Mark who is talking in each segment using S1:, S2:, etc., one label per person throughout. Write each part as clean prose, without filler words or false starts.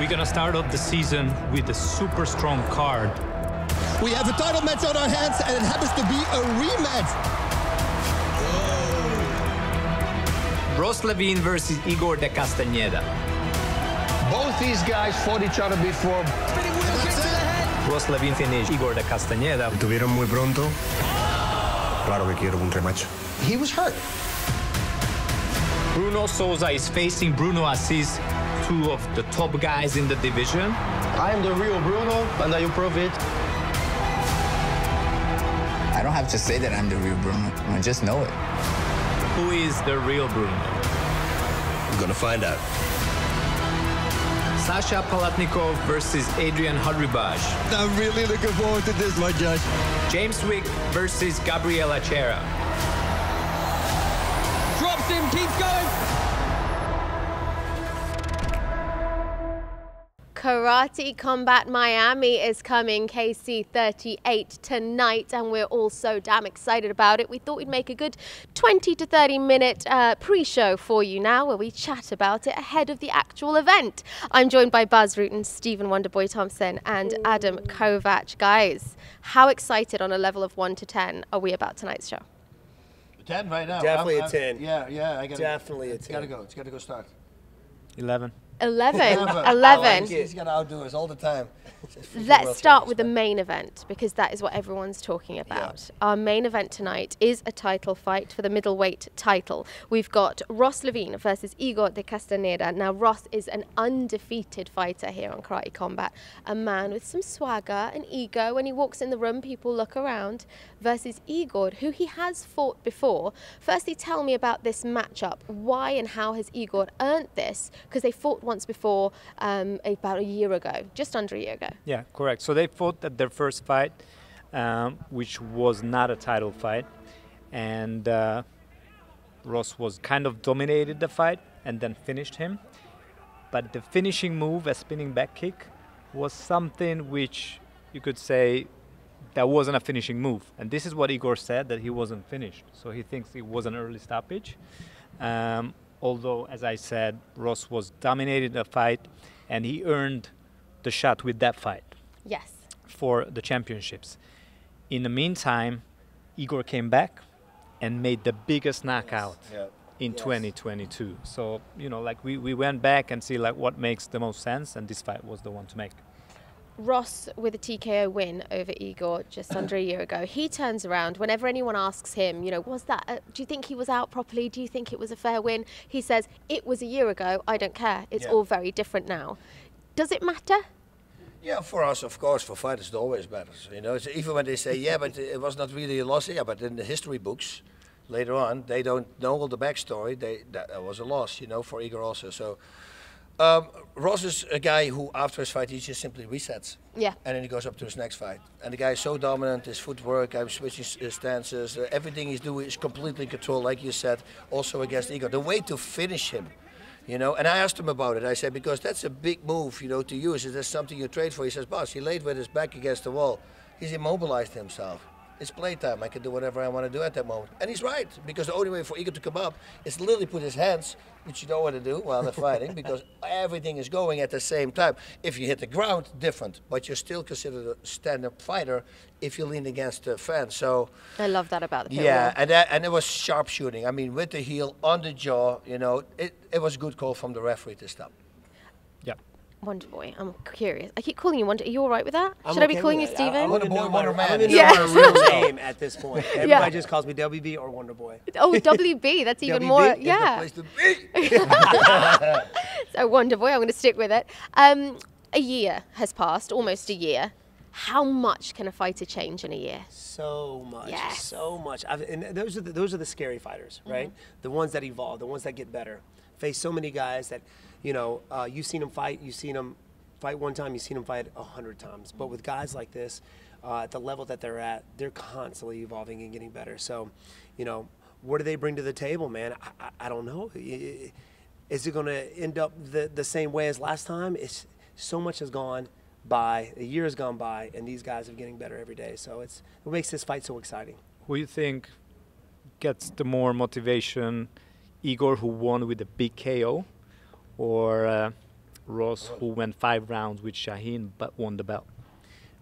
S1: We're gonna start off the season with a super strong card.
S2: We have a title match on our hands, and it happens to be a rematch.
S1: Ross Levine versus Igor de Castaneda.
S3: Both these guys fought each other before.
S1: Ross Levine finished Igor de Castaneda.
S4: Tuvieron muy pronto. Claro que quiero un rematch.
S3: He was hurt.
S1: Bruno Souza is facing Bruno Assis, two of the top guys in the division.
S3: I am the real Bruno, and you prove it.
S5: I don't have to say that I'm the real Bruno. I just know it.
S1: Who is the real Bruno?
S4: I'm gonna find out.
S1: Sasha Palatnikov versus Adrian Hadribeaj.
S2: I'm really looking forward to this one, Josh.
S1: James Vick versus Gabriele Cera.
S2: Drops him, keeps going.
S6: Karate Combat Miami is coming, KC38 tonight, and we're all so damn excited about it. We thought we'd make a good 20 to 30 minute pre-show for you now, where we chat about it ahead of the actual event. I'm joined by Bas Rutten, Stephen Wonderboy Thompson, and Adam Kovacs. Guys, how excited on a level of 1 to 10 are we about tonight's show?
S7: 10 right now.
S8: Definitely a 10.
S7: Yeah, I gotta,
S8: definitely a 10.
S7: It's gotta go start.
S1: 11.
S6: 11.
S7: He's gonna outdo us all the time.
S6: Let's start with the main event, because that is what everyone's talking about. Yeah. Our main event tonight is a title fight for the middleweight title. We've got Ross Levine versus Igor de Castaneda. Now, Ross is an undefeated fighter here on Karate Combat, a man with some swagger and ego. When he walks in the room, people look around, versus Igor, who he has fought before. Firstly, tell me about this matchup. Why and how has Igor earned this? Because they fought once before about a year ago, just under a year ago.
S9: Yeah, correct. So they fought at their first fight, which was not a title fight. And Ross was kind of dominated the fight and then finished him. But the finishing move, a spinning back kick, was something which you could say that wasn't a finishing move. And this is what Igor said, that he wasn't finished. So he thinks it was an early stoppage. Although, as I said, Ross was dominating the fight, and he earned the shot with that fight.
S6: Yes. For
S9: the championships. In the meantime, Igor came back and made the biggest knockout in 2022. So, you know, like we went back and see like what makes the most sense, and this fight was the one to make.
S6: Ross with a TKO win over Igor just under a year ago. He turns around whenever anyone asks him, you know, was that, do you think he was out properly? Do you think it was a fair win? He says, it was a year ago. I don't care. It's all very different now. Does it matter?
S7: Yeah, for us, of course, for fighters, it always matters. You know, even when they say, yeah, but it was not really a loss. Yeah, but in the history books, later on, they don't know all the backstory. That was a loss, you know, for Igor also. So Ross is a guy who, after his fight, he just simply resets.
S6: Yeah.
S7: And then he goes up to his next fight. And the guy is so dominant, his footwork, I'm switching his stances, everything he's doing is completely in control, like you said, also against Igor. The way to finish him, you know, and I asked him about it. I said, because that's a big move, you know, to use. Is that something you trade for? He says, boss, he laid with his back against the wall. He's immobilized himself. It's playtime. I can do whatever I want to do at that moment. And he's right, because the only way for Igor to come up is literally put his hands, which you don't want to do while they're fighting, because everything is going at the same time. If you hit the ground, different, but you're still considered a stand-up fighter if you lean against the fence. So
S6: I love that about the pit
S7: yeah, and it was sharp shooting. I mean, with the heel on the jaw, you know, it was a good call from the referee to stop.
S9: Yeah.
S6: Wonderboy, I'm curious. I keep calling you Wonder. Are you all right with that? Should I be calling you Stephen?
S7: Wonderboy, Wonder Man.
S8: I don't know my real name at this point. Everybody just calls me WB or Wonderboy.
S6: Oh, WB, that's even more. Yeah.
S7: Place to be.
S6: So Wonderboy, I'm going to stick with it. A year has passed, almost a year. How much can a fighter change in a year?
S8: So much,
S6: yes.
S8: So much. And those are the scary fighters, right? The ones that evolve, the ones that get better. Face so many guys that, you know, you've seen them fight. You've seen them fight one time. You've seen them fight 100 times. But with guys like this, at the level that they're at, they're constantly evolving and getting better. So, you know, what do they bring to the table, man? I don't know. Is it going to end up the same way as last time? It's so much has gone by, a year has gone by, and these guys are getting better every day. So it makes this fight so exciting.
S9: Who do you think gets the more motivation? Igor, who won with a big KO, or Ross, who went 5 rounds with Shaheen but won the belt?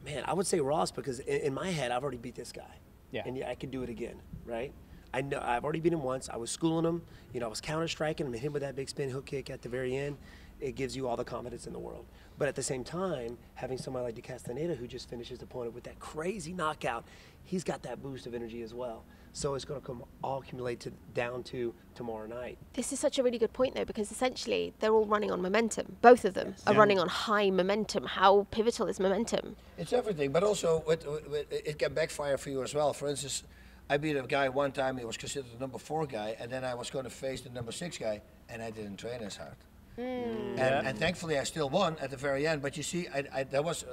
S8: Man, I would say Ross because in my head, I've already beat this guy.
S9: Yeah.
S8: And I could do it again, right? I know I've already beat him once. I was schooling him. You know, I was counter-striking him and hit him with that big spin hook kick at the very end. It gives you all the confidence in the world. But at the same time, having somebody like Castaneda who just finishes the opponent with that crazy knockout, he's got that boost of energy as well. So it's going to all accumulate down to tomorrow night.
S6: This is such a really good point, though, because essentially they're all running on momentum. Both of them are running on high momentum. How pivotal is momentum?
S7: It's everything, but also it can backfire for you as well. For instance, I beat a guy one time, he was considered the number 4 guy, and then I was going to face the number 6 guy, and I didn't train as hard. And thankfully I still won at the very end, but you see, that was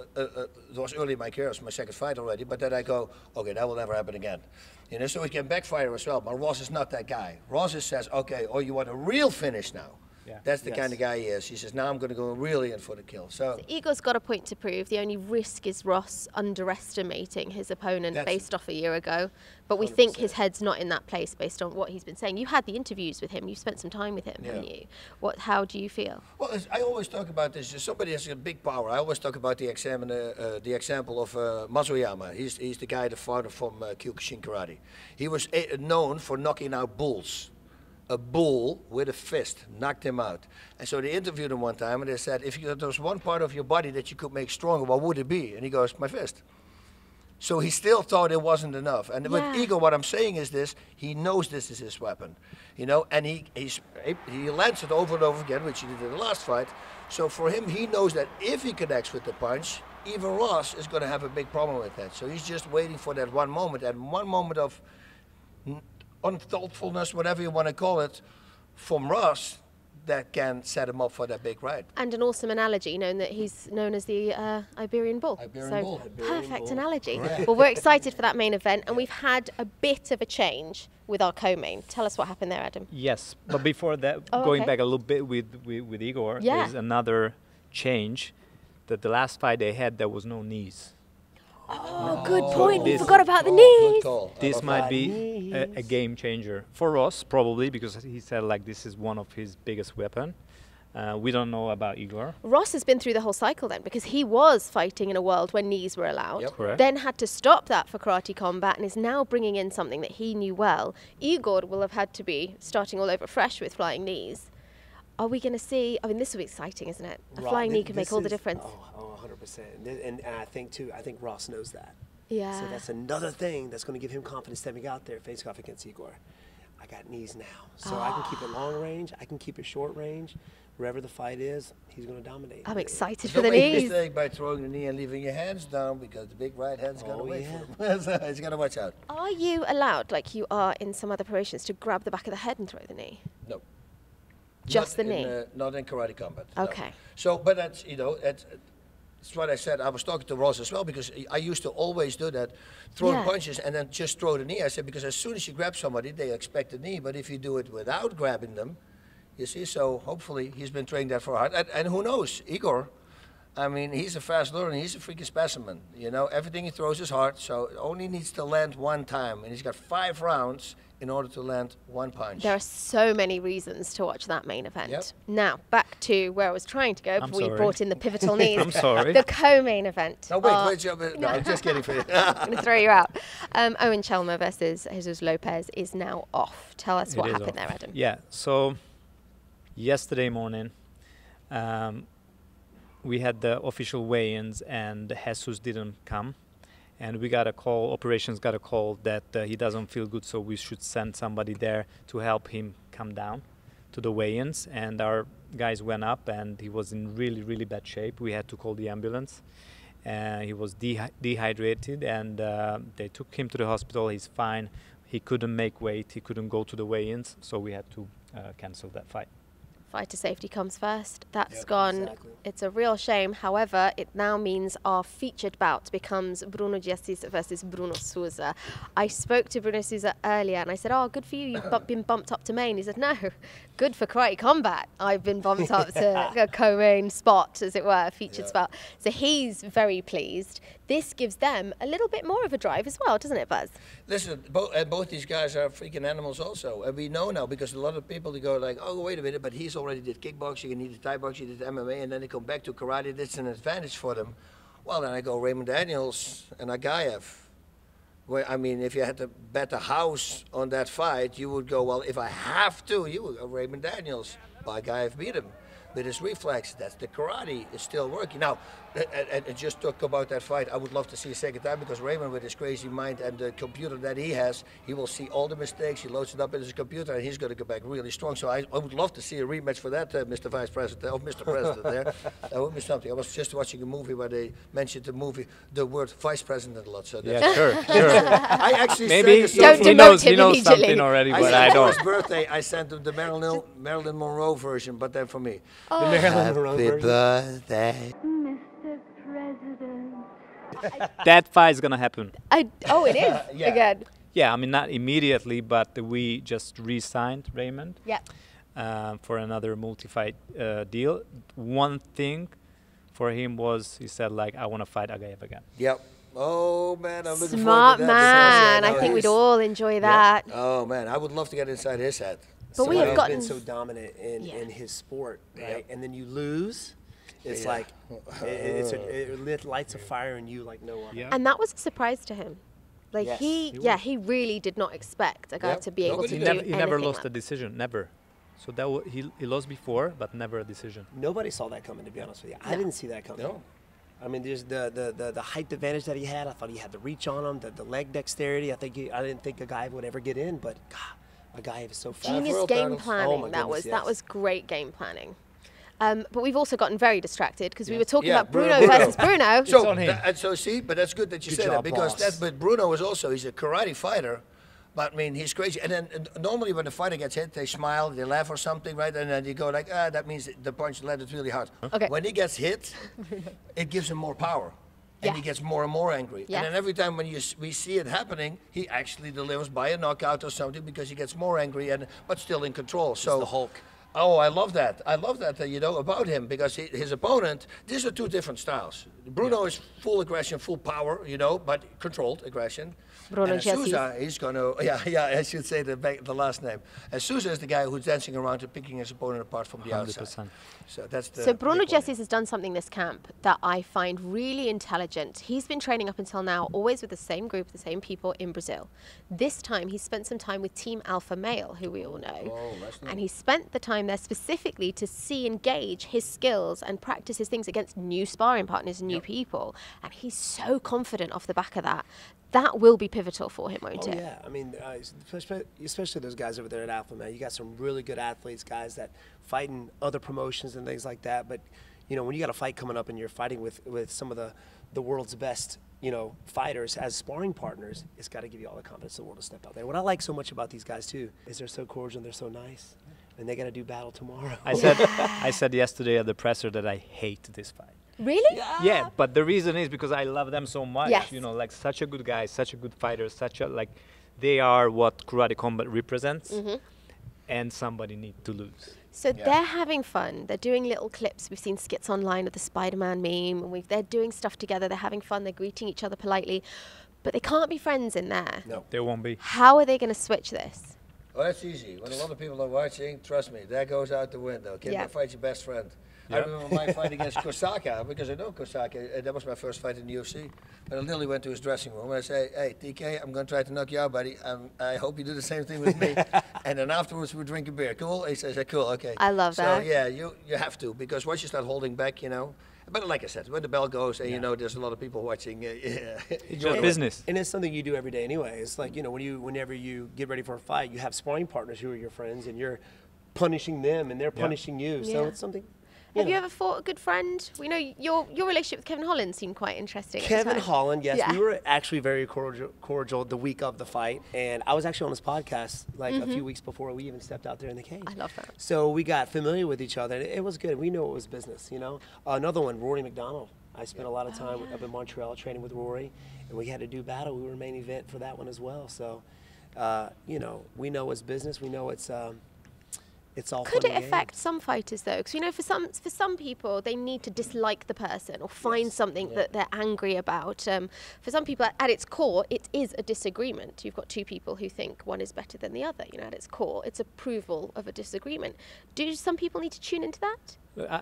S7: early in my career, it was my 2nd fight already, but then I go, okay, that will never happen again. You know, so it can backfire as well, but Ross is not that guy. Ross just says, okay, oh, you want a real finish now. Yeah. That's the kind of guy he is. He says, now I'm going to go really in for the kill. So
S6: Igor's got a point to prove. The only risk is Ross underestimating his opponent based off a year ago. But we 100%. Think his head's not in that place based on what he's been saying. You had the interviews with him. You spent some time with him, haven't you? How do you feel?
S7: Well, I always talk about this. Somebody has a big power. I always talk about the example of Mazuyama. He's the guy, the father from Kyokushin Karate. He was known for knocking out bulls. A bull with a fist knocked him out. And so they interviewed him one time and they said, if there was one part of your body that you could make stronger, what would it be? And he goes, my fist. So he still thought it wasn't enough. And with Igor, what I'm saying is this, he knows this is his weapon. You know, and he lands it over and over again, which he did in the last fight. So for him, he knows that if he connects with the punch, even Ross is going to have a big problem with that. So he's just waiting for that one moment, of unthoughtfulness, whatever you want to call it, from Ross that can set him up for that big ride.
S6: And an awesome analogy, knowing that he's known as the Iberian Bull. Perfect analogy. Right. Well, we're excited for that main event, and we've had a bit of a change with our co-main. Tell us what happened there, Adam.
S9: Yes, but before that, going back a little bit with Igor, there's another change. That the last fight they had, there was no knees.
S6: Oh, good point. We forgot about the knees.
S9: This might be a game changer for us, probably, because he said like this is one of his biggest weapons. We don't know about Igor.
S6: Ross has been through the whole cycle then, because he was fighting in a world when knees were allowed, then had to stop that for karate combat, and is now bringing in something that he knew well. Igor will have had to be starting all over fresh with flying knees. Are we going to see, I mean, this will be exciting, isn't it? A flying knee can make all the difference.
S8: Oh, 100%. And I think, too, Ross knows that.
S6: Yeah.
S8: So that's another thing that's going to give him confidence stepping out there, facing off against Igor. I got knees now. So I can keep it long range. I can keep it short range. Wherever the fight is, he's going to dominate.
S6: I'm excited for the
S7: knees. Don't make a mistake by throwing the knee and leaving your hands down, because the big right hand's going to wait for him. So he's got to watch out.
S6: Are you allowed, like you are in some other promotions, to grab the back of the head and throw the knee?
S7: No.
S6: Just the knee?
S7: Not in karate combat.
S6: Okay.
S7: No. So, but that's, you know, that's what I said. I was talking to Ross as well, because I used to always do that, throwing punches and then just throw the knee. I said, because as soon as you grab somebody, they expect the knee. But if you do it without grabbing them, you see, so hopefully he's been training that for hard. And who knows, Igor, I mean, he's a fast learner. He's a freaking specimen. You know, everything he throws is hard, so it only needs to land one time. And he's got 5 rounds in order to land one punch.
S6: There are so many reasons to watch that main event. Yep. Now, back to where I was trying to go before we brought in the pivotal knees.
S9: I'm sorry.
S6: The co-main event.
S7: No, wait, no, I'm just kidding for you.
S6: I'm going to throw you out. Owen Chelmer versus Jesus Lopez is now off. Tell us what happened there, Adam.
S9: Yeah, so yesterday morning, we had the official weigh-ins and Jesus didn't come. And we got a call, operations got a call that he doesn't feel good, so we should send somebody there to help him come down to the weigh-ins. And our guys went up, and he was in really, really bad shape. We had to call the ambulance. He was dehydrated, and they took him to the hospital. He's fine. He couldn't make weight. He couldn't go to the weigh-ins, so we had to cancel that fight.
S6: Fighter safety comes first. That's gone. Exactly. It's a real shame. However, it now means our featured bout becomes Bruno Assis versus Bruno Souza. I spoke to Bruno Souza earlier and I said, oh, good for you. You've been bumped up to main. He said, no, good for Karate Combat. I've been bumped up to a co-main spot, as it were, a featured spot. So he's very pleased. This gives them a little bit more of a drive as well, doesn't it, Bas?
S7: Listen, both these guys are freaking animals also. And we know now, because a lot of people, they go like, oh, wait a minute, but he's already did kickboxing, and he did Thai boxing, he did MMA, and then they come back to karate. That's an advantage for them. Well, then I go Raymond Daniels and Agaev. Well, I mean, if you had to bet a house on that fight, you would go, well, if I have to, you would go Raymond Daniels. Well, Agaev beat him with his reflex. That's the karate. It's still working. Now, and just talk about that fight, I would love to see a second time, because Raymond, with his crazy mind and the computer that he has, he will see all the mistakes. He loads it up in his computer, and he's going to go back really strong. So I would love to see a rematch for that, Mr. Vice President, or Mr. President there. That would be something. I was just watching a movie where they mentioned the word Vice President a lot. So
S9: yeah, sure.
S7: I actually
S9: maybe
S7: sang
S9: he knows something already, but I don't.
S7: For his birthday, I sent him the Marilyn Monroe version, but then for me.
S8: The Marilyn Monroe version.
S7: Birthday.
S9: That fight is gonna happen.
S6: It is again.
S9: Yeah, I mean not immediately, but we just re-signed Raymond.
S6: Yeah.
S9: For another multi-fight deal. One thing for him was he said like, I want to fight Agaev again.
S7: Yep. Oh man, I'm looking
S6: Smart
S7: forward to that.
S6: man. I think we'd all enjoy that.
S7: Yep. Oh man, I would love to get inside his head.
S6: But we have gotten
S8: been so dominant in his sport, right? And then you lose. It's like it lights a fire in you like no other.
S6: Yeah. And that was a surprise to him. Like he really did not expect a guy to be able to do anything.
S9: He never lost a decision, never. So that he lost before, but never a decision.
S8: Nobody saw that coming, to be honest with you. I didn't see that coming. No. I mean, there's the height advantage that he had. I thought he had the reach on him, the leg dexterity. I didn't think a guy would ever get in, but God, a guy is so fast.
S6: Genius game planning. That was great game planning. But we've also gotten very distracted because we were talking about Bruno versus Bruno.
S7: So see, but that's good that you said that, because but Bruno is also, he's a karate fighter, but I mean, he's crazy. And then normally when the fighter gets hit, they smile, they laugh or something, right? And then you go like, that means the punch landed really hard.
S6: Okay.
S7: When he gets hit, it gives him more power. And he gets more and more angry. And then every time when we see it happening, he actually delivers by a knockout or something, because he gets more angry but still in control. So
S8: the Hulk.
S7: Oh, I love that. I love that, about him, because his opponent, these are two different styles. Bruno is full aggression, full power, but controlled aggression.
S6: Bruno
S7: Souza, he's going to, I should say the last name. And Souza is the guy who's dancing around and picking his opponent apart from the 100%. Outside. So that's the.
S6: So Bruno Jessis has done something this camp that I find really intelligent. He's been training up until now always with the same group, the same people in Brazil. This time he spent some time with Team Alpha Male, who we all know.
S7: Oh, that's nice.
S6: And he spent the time there specifically to see and gauge his skills and practice his things against new sparring partners and new people. And he's so confident off the back of that. That will be pivotal for him, won't it?
S8: Yeah, I mean, especially those guys over there at Alpha Man. You got some really good athletes, guys that fight in other promotions and things like that. But, when you got a fight coming up and you're fighting with some of the world's best, fighters as sparring partners, it's got to give you all the confidence in the world to step out there. What I like so much about these guys, too, is they're so cordial and they're so nice. And they got to do battle tomorrow.
S9: I said yesterday at the presser that I hate this fight.
S6: Really?
S9: Yeah, but the reason is because I love them so much.
S6: Yes.
S9: Like such a good guy, such a good fighter, they are what Karate Combat represents, and somebody needs to lose.
S6: So they're having fun. They're doing little clips. We've seen skits online of the Spider-Man meme. And they're doing stuff together. They're having fun. They're greeting each other politely. But they can't be friends in there.
S7: No.
S9: They won't be.
S6: How are they going to switch this?
S7: Oh, that's easy. When a lot of people are watching, trust me, that goes out the window. Can't fight your best friend. I remember my fight against Kosaka, because I know Kosaka. That was my first fight in the UFC. But I literally went to his dressing room and I say, hey, TK, I'm going to try to knock you out, buddy. I hope you do the same thing with me. And then afterwards we drink a beer. Cool? He says, cool, okay.
S6: I love that.
S7: So yeah, you have to, because once you start holding back, But like I said, when the bell goes and there's a lot of people watching,
S9: it's your business.
S8: And it's something you do every day anyway. It's like, whenever you get ready for a fight, you have sparring partners who are your friends and you're punishing them and they're punishing you. So it's something.
S6: Have you ever fought a good friend? We know your relationship with Kevin Holland seemed quite interesting.
S8: Kevin Holland, yes. We were actually very cordial the week of the fight. And I was actually on his podcast a few weeks before we even stepped out there in the cage.
S6: I love that.
S8: So we got familiar with each other. It was good. We knew it was business, Another one, Rory McDonald. I spent a lot of time up in Montreal training with Rory. And we had to do battle. We were main event for that one as well. So, we know it's business. We know it's... it's all
S6: Could
S8: fun
S6: it
S8: and
S6: affect
S8: games.
S6: some fighters though? Because you know, for some people, they need to dislike the person or find something that they're angry about. For some people, at its core, it is a disagreement. You've got two people who think one is better than the other. You know, at its core, it's approval of a disagreement. Do some people need to tune into that?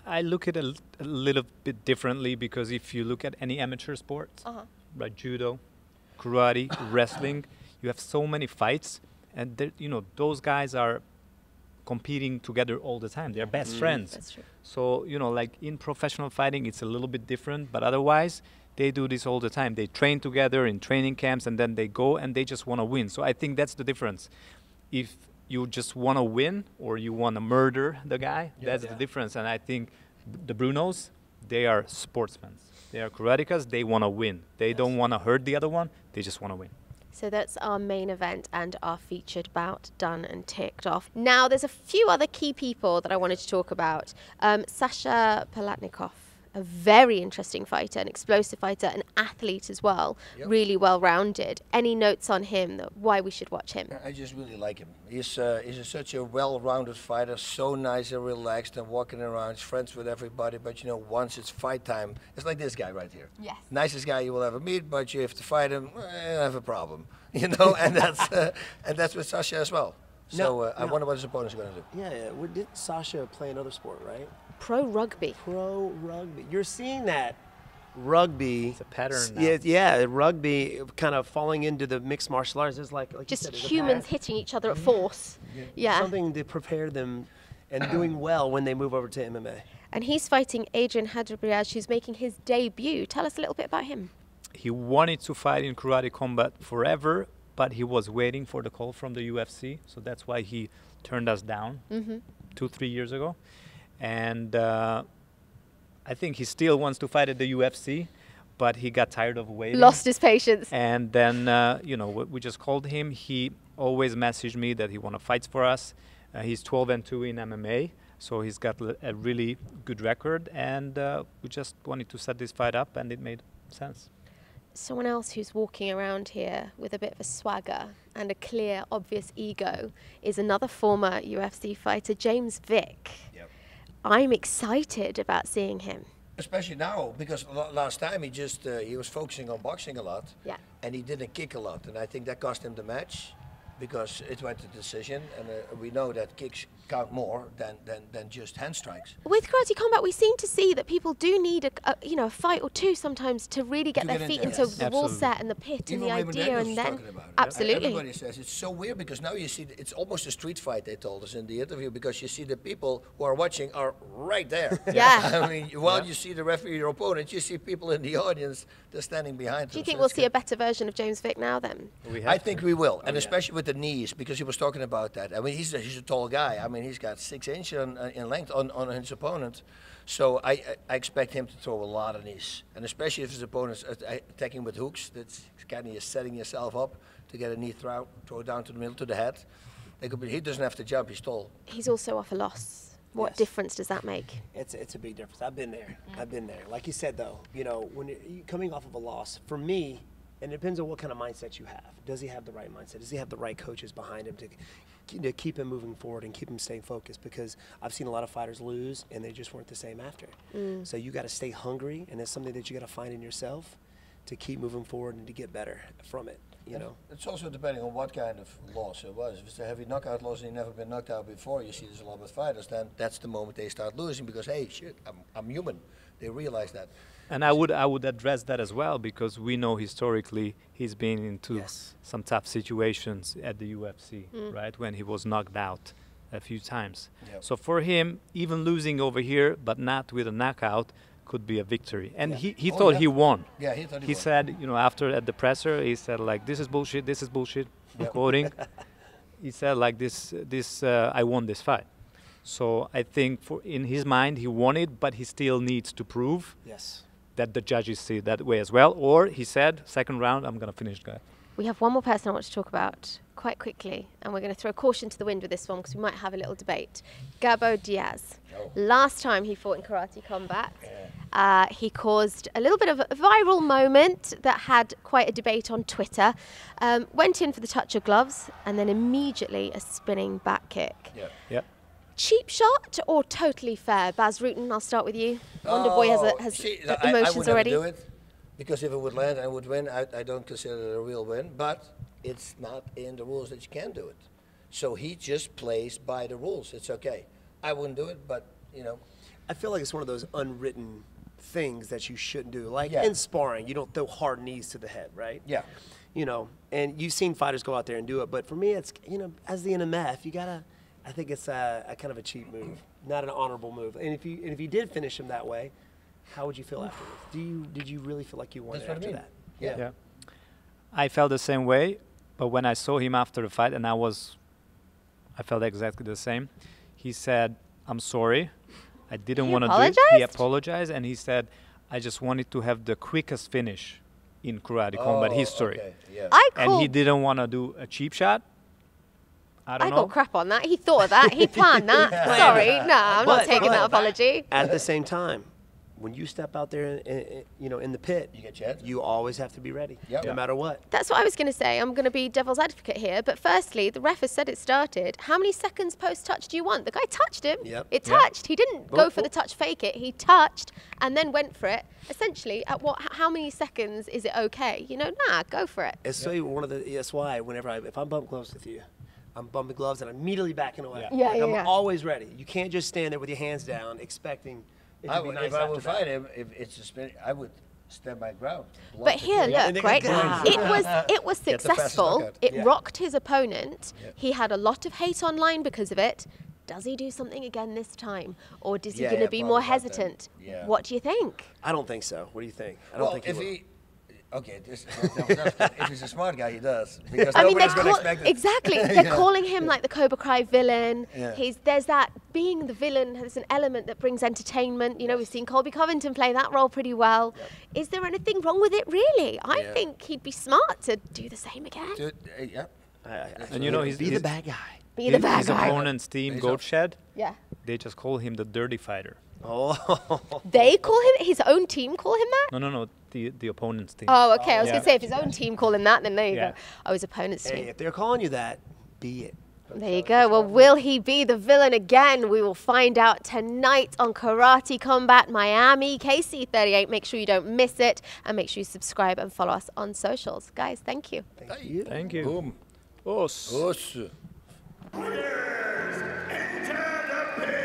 S9: I look at it a little bit differently, because if you look at any amateur sports, like judo, karate, wrestling, you have so many fights, and you know, those guys are competing together all the time. They're best friends.
S6: That's true.
S9: So, you know, like in professional fighting, it's a little bit different, but otherwise, they do this all the time. They train together in training camps, and then they go and they just want to win. So I think that's the difference. If you just want to win or you want to murder the guy, that's the difference. And I think the Brunos, they are sportsmen. They are karatekas. They want to win. They don't want to hurt the other one. They just want to win.
S6: So that's our main event and our featured bout done and ticked off. Now, there's a few other key people that I wanted to talk about. Sasha Palatnikov, a very interesting fighter, an explosive fighter, an athlete as well, really well-rounded. Any notes on him, why we should watch him?
S7: I just really like him. He's such a well-rounded fighter, so nice and relaxed and walking around, he's friends with everybody, but you know, once it's fight time, it's like this guy right here.
S6: Yes.
S7: Nicest guy you will ever meet, but you have to fight him, you have a problem. You know, and that's with Sasha as well. So I wonder what his opponents are going to do.
S8: Yeah. Did Sasha play another sport, right?
S6: Pro rugby.
S8: Pro rugby. You're seeing that rugby.
S9: It's a pattern now.
S8: Yeah, rugby kind of falling into the mixed martial arts. It's like
S6: Just
S8: you said,
S6: humans hitting each other at force. Yeah.
S8: Something to prepare them and doing well when they move over to MMA.
S6: And he's fighting Adrian Hadribeaj, who's making his debut. Tell us a little bit about him.
S9: He wanted to fight in karate combat forever, but he was waiting for the call from the UFC. So that's why he turned us down 2-3 years ago. And I think he still wants to fight at the UFC, but he got tired of waiting.
S6: Lost his patience.
S9: And then, you know, we just called him. He always messaged me that he want to fight for us. He's 12-2 in MMA, so he's got a really good record. And we just wanted to set this fight up, and it made sense.
S6: Someone else who's walking around here with a bit of a swagger and a clear, obvious ego is another former UFC fighter, James Vick.
S7: Yep.
S6: I'm excited about seeing him.
S7: Especially now, because last time he was focusing on boxing a lot, and he didn't kick a lot, and I think that cost him the match, because it went to decision, and we know that kicks count more than just hand strikes.
S6: With karate combat, we seem to see that people do need a fight or two sometimes to really get their feet into the rule set and the pit and the idea, and then absolutely.
S7: Everybody says it's so weird, because now you see it's almost a street fight. They told us in the interview, because you see the people who are watching are right there. I mean, while you see the referee, your opponent, you see people in the audience. They're standing behind.
S6: Do you think we'll see a better version of James Vick now then?
S7: I think we will, and especially with the knees, because he was talking about that. I mean, he's a tall guy. I mean, he's got 6 inches in length on his opponent. So I expect him to throw a lot of knees, and especially if his opponent's attacking with hooks, that's kind of setting yourself up to get a knee throw down to the middle to the head. He doesn't have to jump. He's tall.
S6: He's also off a loss. What difference does that make?
S8: It's a big difference. I've been there. I've been there. Like you said, though, you know, when you're coming off of a loss, for me, and it depends on what kind of mindset you have. Does he have the right mindset? Does he have the right coaches behind him to keep him moving forward and keep him staying focused? Because I've seen a lot of fighters lose, and they just weren't the same after. So you got to stay hungry, and it's something that you got to find in yourself to keep moving forward and to get better from it. You know,
S7: it's also depending on what kind of loss it was. If it's a heavy knockout loss and you've never been knocked out before, you see this a lot with fighters, then that's the moment they start losing, because hey, shit, I'm human. They realize that.
S9: And I would address that as well, because we know historically he's been into some tough situations at the UFC, right, when he was knocked out a few times. So for him, even losing over here, but not with a knockout, could be a victory. And he thought he won.
S7: Yeah, he thought he won.
S9: He said, you know, after at the presser, he said like, this is bullshit, I'm quoting. He said like this, I won this fight. So I think in his mind, he won it, but he still needs to prove that the judges see it that way as well. Or he said, second round, I'm going to finish the guy.
S6: We have one more person I want to talk about quite quickly, and we're going to throw caution to the wind with this one because we might have a little debate. Gabo Diaz. Last time he fought in karate combat, he caused a little bit of a viral moment that had quite a debate on Twitter. Went in for the touch of gloves and then immediately a spinning back kick. Cheap shot or totally fair? Bas Rutten, I'll start with you. Wonderboy has emotions
S7: I would
S6: already.
S7: Never do it, because if it would land and would win, I don't consider it a real win. But it's not in the rules that you can do it. So he just plays by the rules. It's okay. I wouldn't do it, but, you know.
S8: I feel like it's one of those unwritten things that you shouldn't do. Like in sparring, you don't throw hard knees to the head, right?
S7: Yeah.
S8: You know, and you've seen fighters go out there and do it. But for me, it's, you know, as the NMF, you got to, I think it's a kind of a cheap move, not an honorable move. And if you did finish him that way, how would you feel afterwards? Did you really feel like you won after that?
S7: Yeah.
S9: I felt the same way, but when I saw him after the fight, and I felt exactly the same. He said, "I'm sorry, I didn't want to do it." He apologized, and he said, "I just wanted to have the quickest finish in karate combat history."
S7: Okay. Yeah.
S9: And he didn't want to do a cheap shot. I
S6: got crap on that. He thought of that. He planned that. Sorry, no, I'm not taking that apology.
S8: At the same time, when you step out there, in the pit,
S7: you get chance.
S8: You always have to be ready, no matter what.
S6: That's what I was going to say. I'm going to be devil's advocate here. But firstly, the ref has said it started. How many seconds post-touch do you want? The guy touched him.
S8: Yep.
S6: It touched. He didn't go for the touch, fake it. He touched and then went for it. Essentially, at how many seconds is it okay? You know, go for it.
S8: It's that's why if I'm bumping gloves with you, I'm bumping gloves and I'm immediately backing away. I'm always ready. You can't just stand there with your hands down expecting. If I would
S7: fight him, if it's a spin, I would stand my ground.
S6: But here, look, right? It was successful. It rocked his opponent. He had a lot of hate online because of it. Does he do something again this time, or is he going to be more hesitant? What do you think?
S8: I don't think so. What do you think? I don't think
S7: if
S8: he will.
S7: Okay, if he's a smart guy, he does. Because nobody's going to expect it.
S6: Exactly. They're calling him like the Cobra Kai villain. Yeah. There's that being the villain has an element that brings entertainment. You know, we've seen Colby Covington play that role pretty well. Yep. Is there anything wrong with it, really? I think he'd be smart to do the same again.
S9: And you know, he's
S6: the bad guy.
S9: His opponent's team, Goatshed, they just call him the dirty fighter.
S8: Oh.
S6: They call him, his own team call him that?
S9: No, the opponent's team.
S6: Oh, okay. I was going to say, if his own team call him that, then there you go. Oh, his opponent's team.
S8: If they're calling you that, be it.
S6: There you go. Well, will he be the villain again? We will find out tonight on Karate Combat Miami, KC38. Make sure you don't miss it, and make sure you subscribe and follow us on socials. Guys, thank you.
S9: Thank you.
S7: Boom.
S9: Os.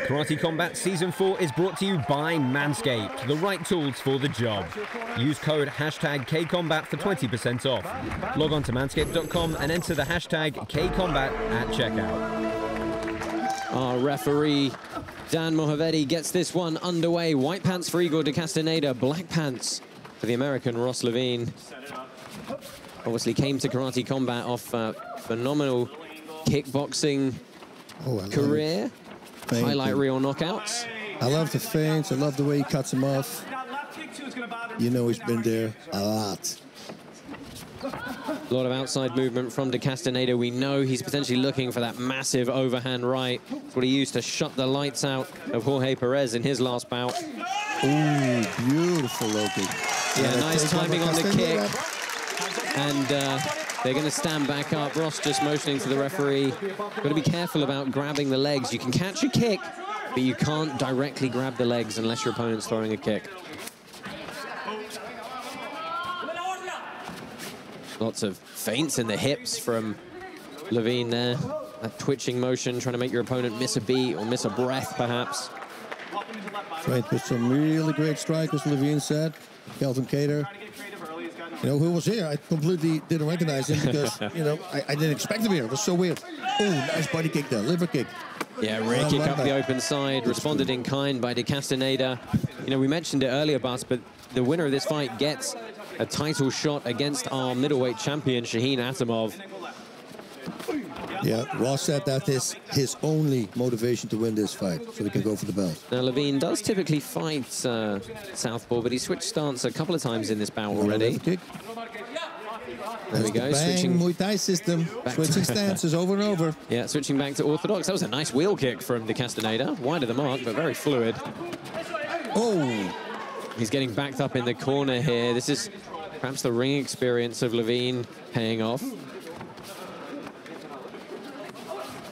S10: Karate Combat Season 4 is brought to you by Manscaped, the right tools for the job. Use code #KCombat for 20% off. Log on to manscaped.com and enter the hashtag #KCombat at checkout.
S11: Our referee, Dan Mohavedi, gets this one underway. White pants for Igor de Castaneda, black pants for the American Ross Levine. Obviously came to Karate Combat off a phenomenal kickboxing career. Highlight reel knockouts.
S2: I love the feints. I love the way he cuts him off. You know he's been there a lot.
S11: A lot of outside movement from de Castaneda. We know he's potentially looking for that massive overhand right. That's what he used to shut the lights out of Jorge Perez in his last bout.
S2: Ooh, beautiful low kick.
S11: Yeah, nice timing on the kick. And they're going to stand back up. Ross just motioning to the referee. Got to be careful about grabbing the legs. You can catch a kick, but you can't directly grab the legs unless your opponent's throwing a kick. Lots of feints in the hips from Levine there. That twitching motion, trying to make your opponent miss a beat or miss a breath, perhaps.
S2: Trained with some really great strikers, Levine said. Kelvin Cater. You know, who was here? I completely didn't recognize him because, you know, I didn't expect him here. It was so weird. Oh, nice body kick there, liver kick.
S11: Yeah, rear kick up the open side, responded in kind by de Castaneda. You know, we mentioned it earlier, Bas, but the winner of this fight gets a title shot against our middleweight champion, Shaheen Atamov.
S2: Yeah, Ross said that is his only motivation to win this fight, so he can go for the belt.
S11: Now, Levine does typically fight southpaw, but he switched stance a couple of times in this bout already.
S2: Kick.
S11: There we go.
S2: Switching Muay Thai system, switching stances over and over.
S11: Yeah, switching back to orthodox. That was a nice wheel kick from de Castaneda. Wide of the mark, but very fluid.
S2: Oh!
S11: He's getting backed up in the corner here. This is perhaps the ring experience of Levine paying off.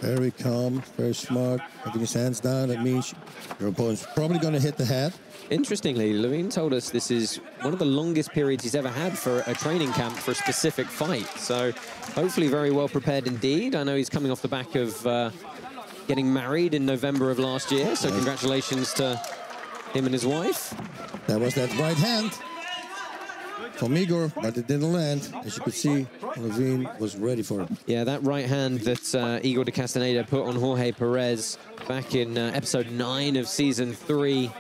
S2: Very calm, very smart, having his hands down. That means your opponent's probably going to hit the head.
S11: Interestingly, Levine told us this is one of the longest periods he's ever had for a training camp for a specific fight. So hopefully very well prepared indeed. I know he's coming off the back of getting married in November of last year. So congratulations to him and his wife.
S2: That was that right hand from Igor, but it didn't land. As you could see, Levine was ready for it.
S11: Yeah, that right hand that Igor de Castaneda put on Jorge Perez back in episode 9 of season 3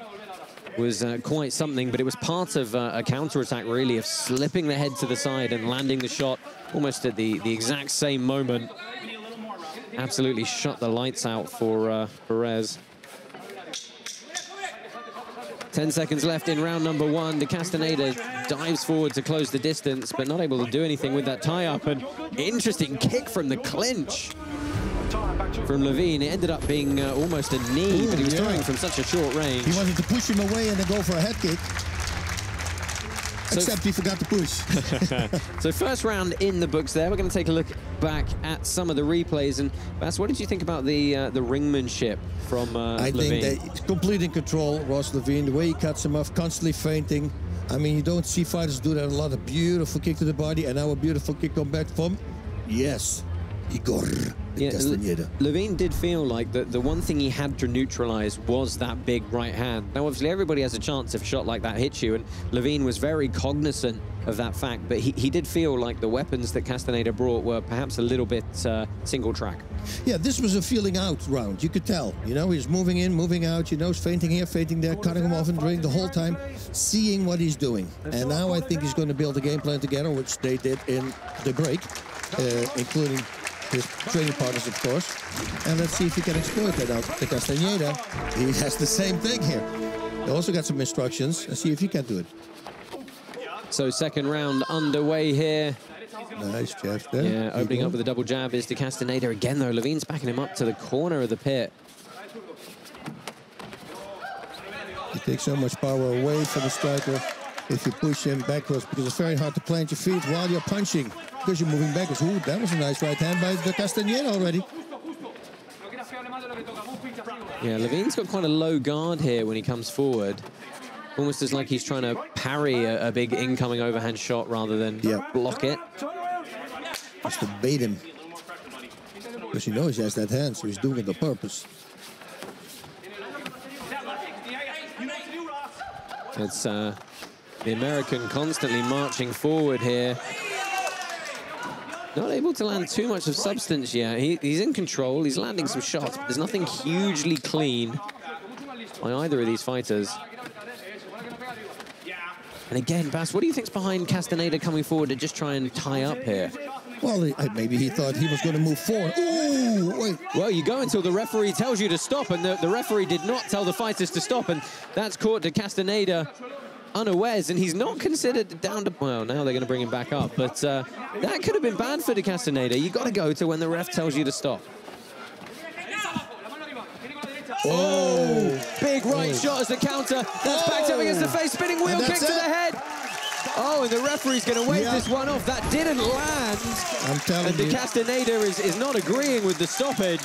S11: was quite something, but it was part of a counterattack, really, of slipping the head to the side and landing the shot almost at the exact same moment. Absolutely shut the lights out for Perez. 10 seconds left in round number 1. De Castaneda dives forward to close the distance, but not able to do anything with that tie-up. And interesting kick from the clinch from Levine. It ended up being almost a knee, but he was throwing from such a short range.
S2: He wanted to push him away and then go for a head kick. Except he forgot to push.
S11: So first round in the books there. We're going to take a look back at some of the replays. And Bas, what did you think about the ringmanship from Levine?
S2: I think that he's complete in control, Ross Levine. The way he cuts him off, constantly feinting. I mean, you don't see fighters do that a lot. A beautiful kick to the body, and now a beautiful kick come back from, yes, Igor.
S11: Yeah, Levine did feel like the one thing he had to neutralize was that big right hand. Now, obviously, everybody has a chance if a shot like that hits you, and Levine was very cognizant of that fact, but he did feel like the weapons that Castaneda brought were perhaps a little bit single track.
S2: Yeah, this was a feeling out round. You could tell, you know, he's moving in, moving out, you know, he's feinting here, feinting there, cutting him off and drilling the whole time, seeing what he's doing. And now I think he's going to build a game plan together, which they did in the break, including his training partners, of course. And let's see if he can exploit that out. The Castaneda, he has the same thing here. He also got some instructions. Let's see if he can do it.
S11: So second round underway here.
S2: Nice jab there.
S11: Yeah, opening up with a double jab is De Castaneda again, though. Levine's backing him up to the corner of the pit.
S2: You take so much power away from the striker if you push him backwards, because it's very hard to plant your feet while you're punching, because you're moving backwards. Ooh, that was a nice right hand by De Castaneda already.
S11: Yeah, Levine's got quite a low guard here when he comes forward. Almost as like he's trying to parry a big incoming overhand shot rather than block it.
S2: Just to bait him. Because he knows he has that hand, so he's doing it on purpose.
S11: It's the American constantly marching forward here. Not able to land too much of substance yet. He's in control, he's landing some shots, but there's nothing hugely clean by either of these fighters. And again, Bas, what do you think's behind Castaneda coming forward to just try and tie up here?
S2: Well, maybe he thought he was going to move forward. Ooh, wait.
S11: Well, you go until the referee tells you to stop, and the referee did not tell the fighters to stop, and that's caught De Castaneda unawares, and he's not considered down to... Well, now they're going to bring him back up, but that could have been bad for De Castaneda. You got to go to when the ref tells you to stop.
S2: Oh!
S11: Big right shot as the counter. That's backed up against the face, spinning wheel kick to the head. Oh, and the referee's going to wave this one off. That didn't land.
S2: I'm telling you.
S11: And De Castaneda is not agreeing with the stoppage.